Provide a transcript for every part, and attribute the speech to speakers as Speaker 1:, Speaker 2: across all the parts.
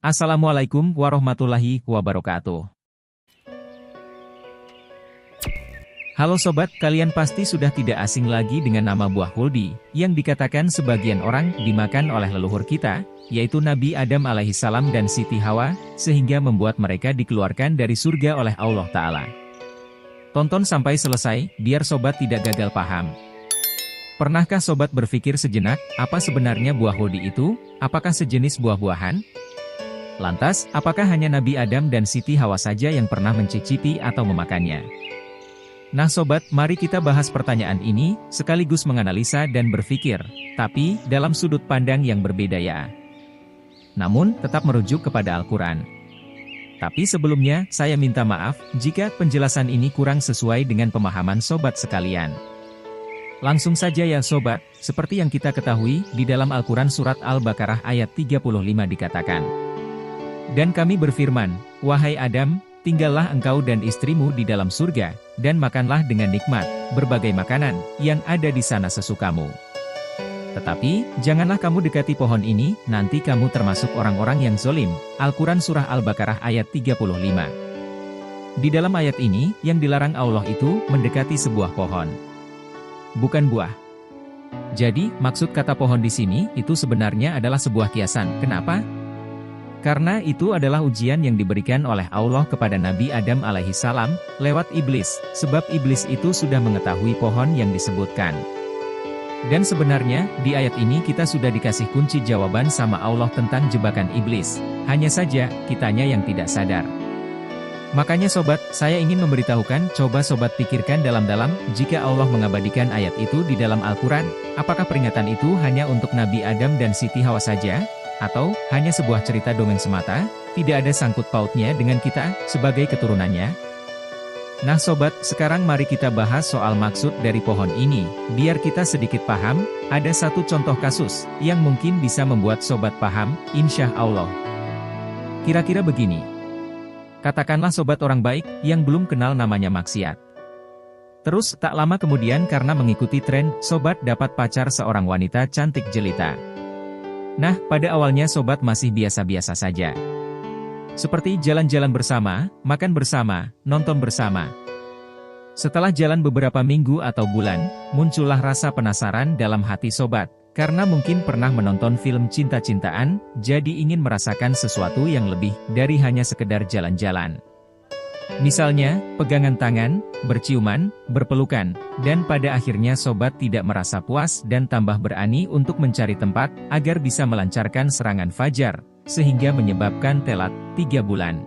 Speaker 1: Assalamualaikum warahmatullahi wabarakatuh. Halo sobat, kalian pasti sudah tidak asing lagi dengan nama buah huldi, yang dikatakan sebagian orang dimakan oleh leluhur kita, yaitu Nabi Adam alaihissalam dan Siti Hawa, sehingga membuat mereka dikeluarkan dari surga oleh Allah Ta'ala. Tonton sampai selesai, biar sobat tidak gagal paham. Pernahkah sobat berpikir sejenak, apa sebenarnya buah huldi itu? Apakah sejenis buah-buahan? Lantas, apakah hanya Nabi Adam dan Siti Hawa saja yang pernah mencicipi atau memakannya? Nah sobat, mari kita bahas pertanyaan ini, sekaligus menganalisa dan berpikir, tapi dalam sudut pandang yang berbeda ya. Namun, tetap merujuk kepada Al-Quran. Tapi sebelumnya, saya minta maaf, jika penjelasan ini kurang sesuai dengan pemahaman sobat sekalian. Langsung saja ya sobat, seperti yang kita ketahui, di dalam Al-Quran surat Al-Baqarah ayat 35 dikatakan. Dan kami berfirman, wahai Adam, tinggallah engkau dan istrimu di dalam surga, dan makanlah dengan nikmat, berbagai makanan, yang ada di sana sesukamu. Tetapi, janganlah kamu dekati pohon ini, nanti kamu termasuk orang-orang yang zolim. Al-Quran Surah Al-Baqarah ayat 35. Di dalam ayat ini, yang dilarang Allah itu, mendekati sebuah pohon. Bukan buah. Jadi, maksud kata pohon di sini, itu sebenarnya adalah sebuah kiasan. Kenapa? Karena itu adalah ujian yang diberikan oleh Allah kepada Nabi Adam alaihissalam, lewat iblis, sebab iblis itu sudah mengetahui pohon yang disebutkan. Dan sebenarnya, di ayat ini kita sudah dikasih kunci jawaban sama Allah tentang jebakan iblis, hanya saja, kitanya yang tidak sadar. Makanya sobat, saya ingin memberitahukan, coba sobat pikirkan dalam-dalam, jika Allah mengabadikan ayat itu di dalam Al-Quran, apakah peringatan itu hanya untuk Nabi Adam dan Siti Hawa saja? Atau, hanya sebuah cerita dongeng semata, tidak ada sangkut pautnya dengan kita, sebagai keturunannya? Nah sobat, sekarang mari kita bahas soal maksud dari pohon ini, biar kita sedikit paham, ada satu contoh kasus, yang mungkin bisa membuat sobat paham, insya Allah. Kira-kira begini. Katakanlah sobat orang baik, yang belum kenal namanya maksiat. Terus, tak lama kemudian karena mengikuti tren, sobat dapat pacar seorang wanita cantik jelita. Nah, pada awalnya sobat masih biasa-biasa saja. Seperti jalan-jalan bersama, makan bersama, nonton bersama. Setelah jalan beberapa minggu atau bulan, muncullah rasa penasaran dalam hati sobat, karena mungkin pernah menonton film cinta-cintaan, jadi ingin merasakan sesuatu yang lebih dari hanya sekedar jalan-jalan. Misalnya, pegangan tangan, berciuman, berpelukan, dan pada akhirnya sobat tidak merasa puas dan tambah berani untuk mencari tempat, agar bisa melancarkan serangan fajar, sehingga menyebabkan telat 3 bulan.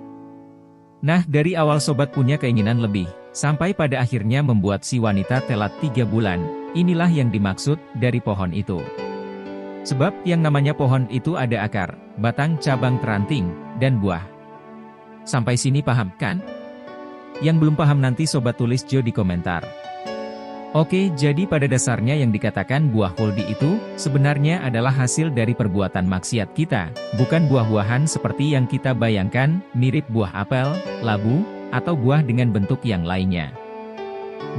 Speaker 1: Nah, dari awal sobat punya keinginan lebih, sampai pada akhirnya membuat si wanita telat 3 bulan, inilah yang dimaksud dari pohon itu. Sebab, yang namanya pohon itu ada akar, batang, cabang, ranting, dan buah. Sampai sini paham, kan? Yang belum paham nanti sobat tulis Jo di komentar. Oke, jadi pada dasarnya yang dikatakan buah huldi itu, sebenarnya adalah hasil dari perbuatan maksiat kita, bukan buah-buahan seperti yang kita bayangkan, mirip buah apel, labu, atau buah dengan bentuk yang lainnya.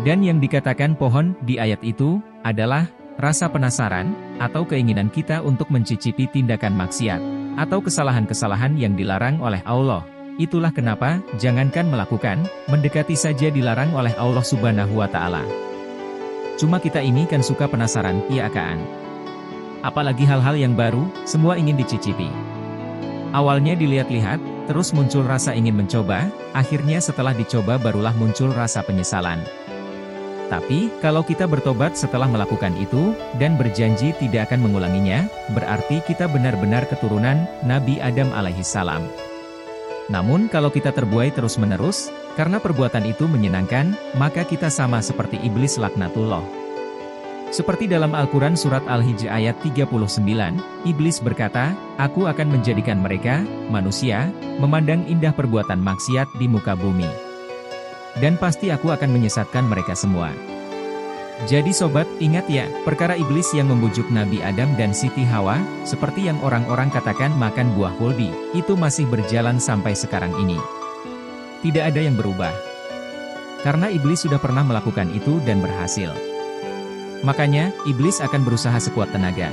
Speaker 1: Dan yang dikatakan pohon di ayat itu, adalah rasa penasaran, atau keinginan kita untuk mencicipi tindakan maksiat, atau kesalahan-kesalahan yang dilarang oleh Allah. Itulah kenapa, jangankan melakukan, mendekati saja dilarang oleh Allah Subhanahu wa Ta'ala. Cuma kita ini kan suka penasaran, iya kan? Apalagi hal-hal yang baru, semua ingin dicicipi. Awalnya dilihat-lihat, terus muncul rasa ingin mencoba, akhirnya setelah dicoba barulah muncul rasa penyesalan. Tapi, kalau kita bertobat setelah melakukan itu, dan berjanji tidak akan mengulanginya, berarti kita benar-benar keturunan Nabi Adam alaihissalam. Namun kalau kita terbuai terus-menerus, karena perbuatan itu menyenangkan, maka kita sama seperti iblis laknatullah. Seperti dalam Al-Quran Surat Al-Hijr ayat 39, iblis berkata, aku akan menjadikan mereka, manusia, memandang indah perbuatan maksiat di muka bumi. Dan pasti aku akan menyesatkan mereka semua. Jadi sobat, ingat ya, perkara iblis yang membujuk Nabi Adam dan Siti Hawa, seperti yang orang-orang katakan makan buah huldi, itu masih berjalan sampai sekarang ini. Tidak ada yang berubah. Karena iblis sudah pernah melakukan itu dan berhasil. Makanya, iblis akan berusaha sekuat tenaga.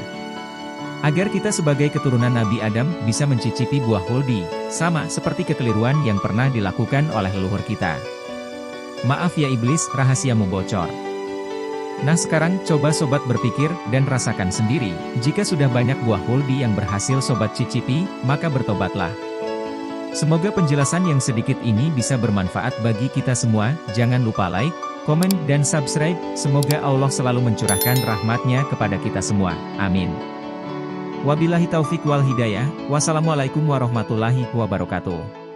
Speaker 1: Agar kita sebagai keturunan Nabi Adam bisa mencicipi buah huldi, sama seperti kekeliruan yang pernah dilakukan oleh leluhur kita. Maaf ya iblis, rahasiamu bocor. Nah sekarang coba sobat berpikir dan rasakan sendiri, jika sudah banyak buah huldi yang berhasil sobat cicipi, maka bertobatlah. Semoga penjelasan yang sedikit ini bisa bermanfaat bagi kita semua. Jangan lupa like, komen, dan subscribe. Semoga Allah selalu mencurahkan rahmatnya kepada kita semua. Amin. Wabillahi taufik wal hidayah. Wassalamualaikum warahmatullahi wabarakatuh.